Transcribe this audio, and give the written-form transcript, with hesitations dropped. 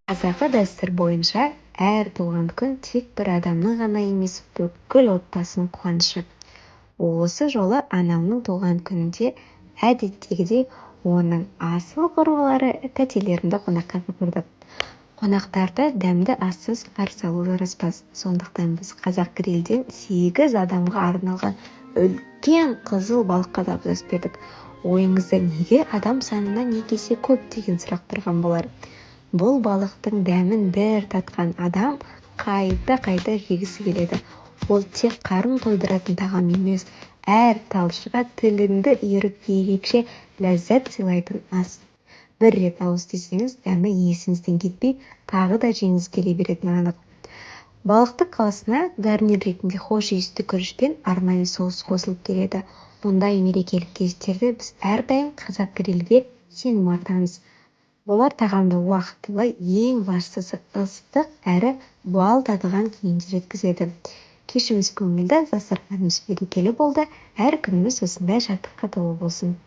Қазақы дәстүр бойынша әр туған күн тек бір адамның ғана емес, бүкіл отбасының қуанышы. Осы жолы анамның туған күнінде әдеттегідей оның асыл құрбылары тәтелерімді қонаққа шақырдық. Қонақтарды дәмді ассыз қарсы алу жараспас. Сондықтан біз қазақ грилден 8 адамға арналған үлкен қызыл балыққа тапсырыс бердік. Ойыңызда неге адам санынан 2 есе көп деген сұрақ тұрған болар. Бұл балықтың дәмін бір татқан адам қайта жегісі келеді. Ол тек қарын тойдыратын тағам емес, әр талшыға тіліңді үйіріп ерекше ләззат сыйлайтын ас. Бір рет ауыз тисеңіз, дәмі есіңізден кетпей, тағы да жеңіз келе беретіні анық. Балықты қаласына гарнир ретінде хош иісті күріш пен арнайы соус қосылып келеді. Мұндай мерекелік кездерде біз әрдайым қазақ грилге сенім артамыз. Олар тағамды уақытылы, ең бастысы ыстық әрі буал татыған күйінде жеткізеді. Кешіміз көңілді, дастарханымыз берекелі болды. Әр күніміз осындай шаттыққа толы болсын.